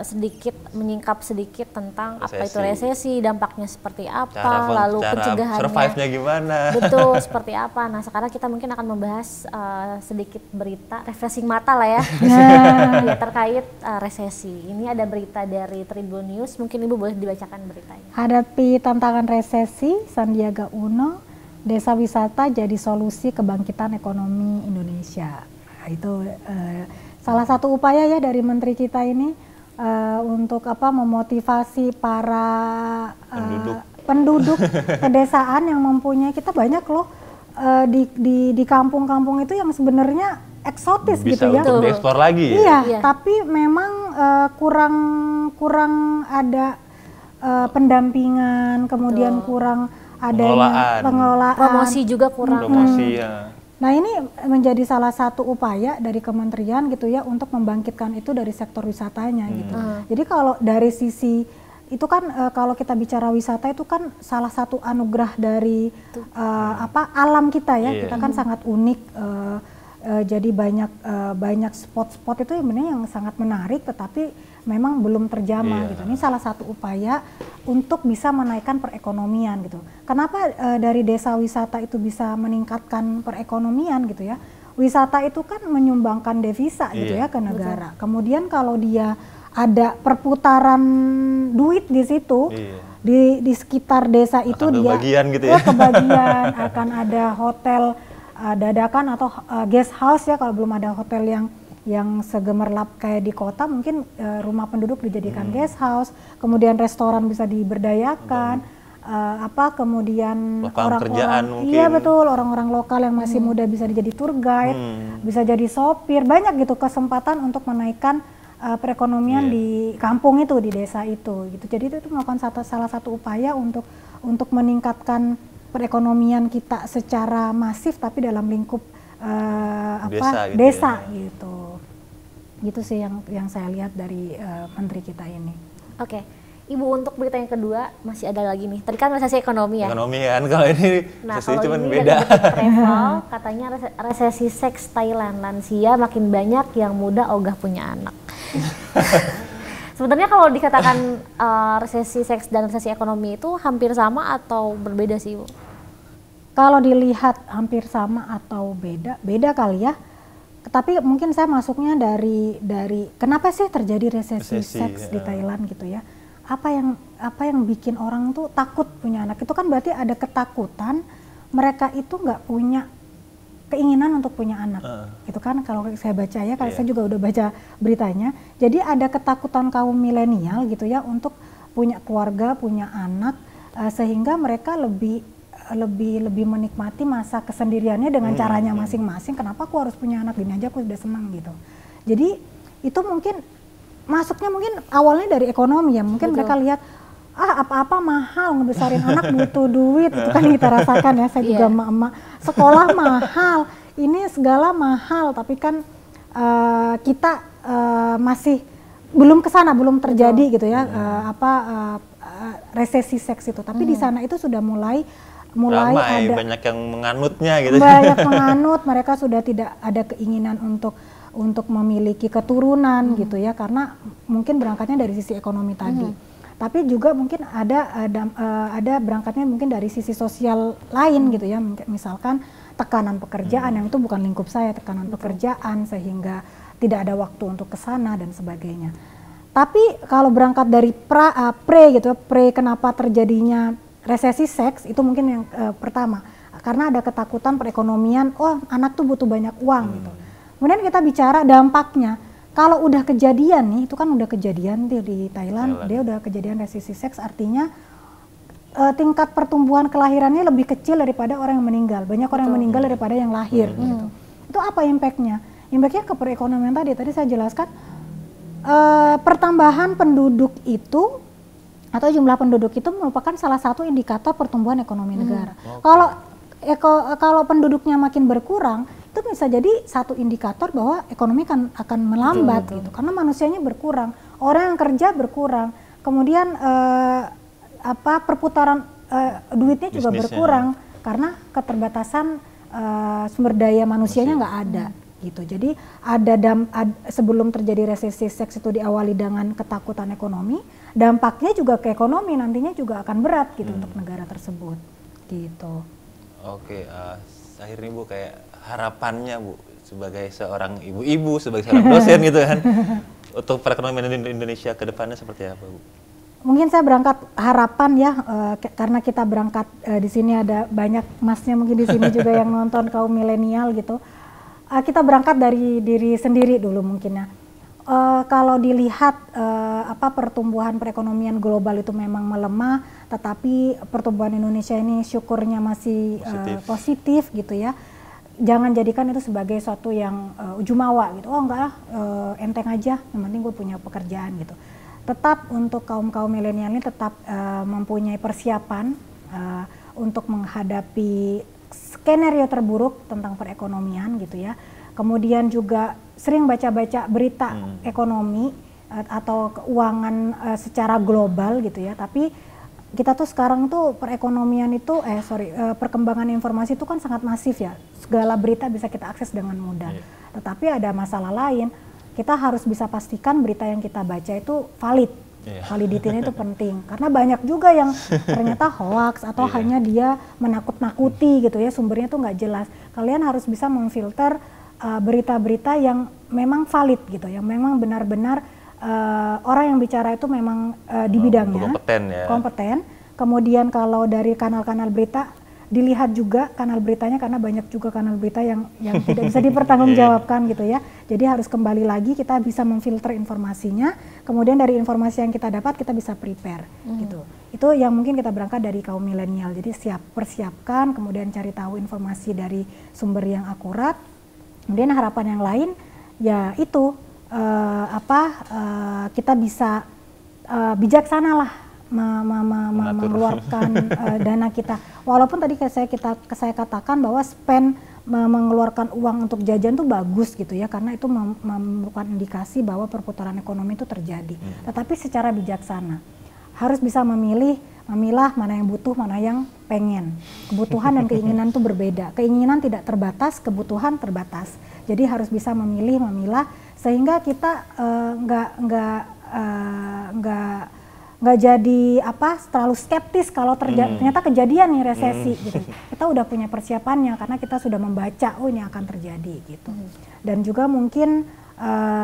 sedikit, menyingkap sedikit tentang apa itu resesi, dampaknya seperti apa, lalu pencegahannya. Survive-nya gimana. Betul, seperti apa. Nah sekarang kita mungkin akan membahas sedikit berita, refreshing mata lah ya, ya terkait resesi. Ini ada berita dari Tribun News, mungkin Ibu boleh dibacakan beritanya. Hadapi tantangan resesi, Sandiaga Uno, desa wisata jadi solusi kebangkitan ekonomi Indonesia. Nah, itu salah satu upaya ya dari menteri kita ini untuk memotivasi para penduduk pedesaan yang mempunyai, kita banyak loh di kampung-kampung itu yang sebenarnya eksotis bisa gitu ya. Bisa untuk diekspor lagi. Iya, tapi memang kurang ada pendampingan, kemudian kurang adanya pengelolaan. Promosi juga kurang. Promosi ya. Nah ini menjadi salah satu upaya dari kementerian gitu ya untuk membangkitkan itu dari sektor wisatanya gitu. Jadi kalau dari sisi itu kan kalau kita bicara wisata itu kan salah satu anugerah dari alam kita ya. Kita kan sangat unik. Jadi banyak spot-spot itu yang sangat menarik tetapi memang belum terjamah gitu. Ini salah satu upaya untuk bisa menaikkan perekonomian gitu. Kenapa dari desa wisata itu bisa meningkatkan perekonomian gitu ya? Wisata itu kan menyumbangkan devisa gitu ya ke negara. Kemudian kalau dia ada perputaran duit di situ, di sekitar desa itu dia kebagian gitu ya. Kebagian akan ada hotel dadakan atau guest house ya, kalau belum ada hotel yang segemerlap kayak di kota, mungkin rumah penduduk dijadikan guest house, kemudian restoran bisa diberdayakan, kemudian orang-orang, iya betul, orang-orang lokal yang masih muda bisa jadi tour guide, bisa jadi sopir, banyak gitu kesempatan untuk menaikkan perekonomian di kampung itu, di desa itu gitu. Jadi itu merupakan salah satu upaya untuk meningkatkan perekonomian kita secara masif tapi dalam lingkup desa gitu. Gitu sih yang saya lihat dari menteri kita ini. Oke. Ibu, untuk berita yang kedua masih ada lagi nih. Tadi kan resesi ekonomi ya. Ekonomi kan, kalau ini resesi cuma beda. Travel katanya resesi seks Thailand, lansia makin banyak yang muda ogah punya anak. Sebenarnya kalau dikatakan resesi seks dan resesi ekonomi itu hampir sama atau berbeda sih, Bu? Kalau dilihat hampir sama atau beda kali ya. Tapi mungkin saya masuknya dari kenapa sih terjadi resesi seks di Thailand gitu ya? Apa yang bikin orang tuh takut punya anak? Itu kan berarti ada ketakutan mereka itu nggak punya keinginan untuk punya anak, gitu kan? Kalau saya baca ya, kalau saya juga udah baca beritanya. Jadi ada ketakutan kaum milenial gitu ya untuk punya keluarga, punya anak, sehingga mereka lebih menikmati masa kesendiriannya dengan caranya masing-masing. Kenapa aku harus punya anak, gini aja aku udah senang gitu. Jadi itu mungkin masuknya mungkin awalnya dari ekonomi ya. Mungkin mereka lihat apa-apa mahal, ngebesarin anak butuh duit, itu kan kita rasakan ya. Saya juga emak-emak sekolah mahal, ini segala mahal, tapi kan kita masih belum ke sana, belum terjadi gitu ya, resesi seks itu. Tapi di sana itu sudah mulai ramai, ada banyak yang menganutnya gitu. banyak menganut, mereka sudah tidak ada keinginan untuk memiliki keturunan gitu ya, karena mungkin berangkatnya dari sisi ekonomi tadi. Tapi juga mungkin ada berangkatnya mungkin dari sisi sosial lain gitu ya, misalkan tekanan pekerjaan yang itu bukan lingkup saya, tekanan pekerjaan sehingga tidak ada waktu untuk ke sana dan sebagainya. Tapi kalau berangkat dari pre kenapa terjadinya resesi seks itu mungkin yang pertama, karena ada ketakutan perekonomian, oh anak tuh butuh banyak uang gitu. Kemudian kita bicara dampaknya, kalau udah kejadian nih, itu kan udah kejadian di Thailand, dia udah kejadian resesi seks, artinya tingkat pertumbuhan kelahirannya lebih kecil daripada orang yang meninggal, banyak orang yang meninggal daripada yang lahir gitu. Itu apa impactnya? Impactnya ke perekonomian tadi saya jelaskan, pertambahan penduduk itu atau jumlah penduduk itu merupakan salah satu indikator pertumbuhan ekonomi negara. Kalau penduduknya makin berkurang, itu bisa jadi satu indikator bahwa ekonomi akan melambat gitu, karena manusianya berkurang, orang yang kerja berkurang, kemudian perputaran duitnya juga berkurang karena keterbatasan sumber daya manusianya nggak ada gitu. Jadi sebelum terjadi resesi seks itu diawali dengan ketakutan ekonomi, dampaknya juga ke ekonomi nantinya juga akan berat gitu untuk negara tersebut gitu. Oke, akhirnya Bu, kayak harapannya Bu sebagai seorang ibu-ibu, sebagai seorang dosen gitu kan, untuk perekonomian Indonesia ke depannya seperti apa Bu? Mungkin saya berangkat harapan ya, karena kita berangkat di sini ada banyak masnya mungkin di sini juga yang nonton kaum milenial gitu. Kita berangkat dari diri sendiri dulu mungkin ya. Kalau dilihat pertumbuhan perekonomian global itu memang melemah, tetapi pertumbuhan Indonesia ini syukurnya masih positif gitu ya. Jangan jadikan itu sebagai suatu yang jumawa gitu. Oh enggak, enteng aja, yang penting gue punya pekerjaan gitu. Tetap untuk kaum milenial ini tetap mempunyai persiapan untuk menghadapi skenario terburuk tentang perekonomian gitu ya. Kemudian juga sering baca-baca berita ekonomi atau keuangan secara global gitu ya. Tapi kita tuh sekarang tuh perekonomian itu perkembangan informasi itu kan sangat masif ya. Segala berita bisa kita akses dengan mudah. Tetapi ada masalah lain. Kita harus bisa pastikan berita yang kita baca itu valid. Validitinya itu penting, karena banyak juga yang ternyata hoax atau hanya dia menakut-nakuti gitu ya, sumbernya tuh nggak jelas. Kalian harus bisa memfilter berita-berita yang memang valid gitu, yang memang benar-benar orang yang bicara itu memang di bidangnya kompeten. Kemudian kalau dari kanal-kanal berita dilihat juga kanal beritanya, karena banyak juga kanal berita yang tidak bisa dipertanggungjawabkan gitu ya. Jadi harus kembali lagi kita bisa memfilter informasinya, kemudian dari informasi yang kita dapat kita bisa prepare gitu. Itu yang mungkin kita berangkat dari kaum milenial. Jadi persiapkan, kemudian cari tahu informasi dari sumber yang akurat. Kemudian harapan yang lain ya itu kita bisa bijaksana lah mengeluarkan dana kita. Walaupun tadi saya katakan bahwa spend mengeluarkan uang untuk jajan tuh bagus gitu ya, karena itu merupakan indikasi bahwa perputaran ekonomi itu terjadi. Tetapi secara bijaksana harus bisa memilah mana yang butuh, mana yang pengen. Kebutuhan dan keinginan itu berbeda. Keinginan tidak terbatas, kebutuhan terbatas. Jadi harus bisa memilah sehingga kita nggak jadi terlalu skeptis kalau ternyata kejadian nih resesi gitu. Kita udah punya persiapannya karena kita sudah membaca, oh ini akan terjadi gitu. Dan juga mungkin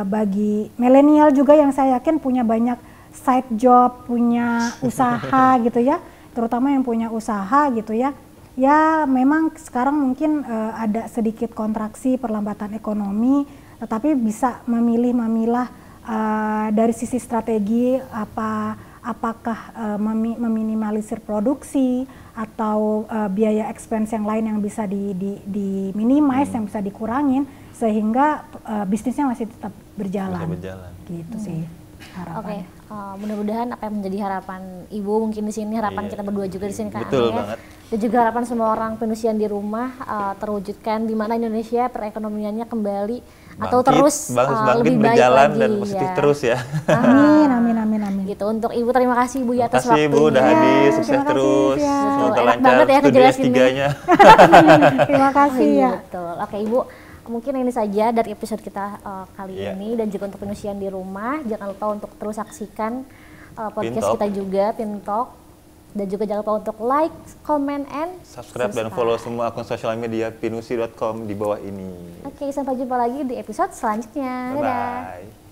bagi milenial juga yang saya yakin punya banyak side job, punya usaha gitu ya, terutama yang punya usaha gitu ya. Ya memang sekarang mungkin ada sedikit kontraksi, perlambatan ekonomi, tetapi bisa memilah dari sisi strategi apakah meminimalisir produksi atau biaya expense yang lain yang bisa diminimize, yang bisa dikurangin sehingga bisnisnya masih tetap berjalan. Gitu sih harapan. Mudah-mudahan apa yang menjadi harapan Ibu mungkin di sini, harapan kita berdua juga di sini Kak Betul Ane, banget. Dan juga harapan semua orang penusian di rumah terwujudkan, di mana Indonesia perekonomiannya kembali atau terus lebih baik berjalan lagi, dan positif ya. terus ya. Amin. Gitu. Untuk Ibu terima kasih Ibu ya atas Terima kasih waktunya. Ibu udah hadir, sukses terima kasih, terus. Sylvia. Semoga Enak lancar banget ya studi ngejelasinnya. S3-nya. Terima kasih ya. Betul. Oke Ibu, mungkin ini saja dari episode kita kali Iya. ini, dan juga untuk penusian di rumah jangan lupa untuk terus saksikan podcast Pintalk. kita juga, Pintalk. Dan juga jangan lupa untuk like, comment, and Subscribe dan follow semua akun sosial media pinusi.com di bawah ini. Oke, sampai jumpa lagi di episode selanjutnya. Dadah. Bye-bye.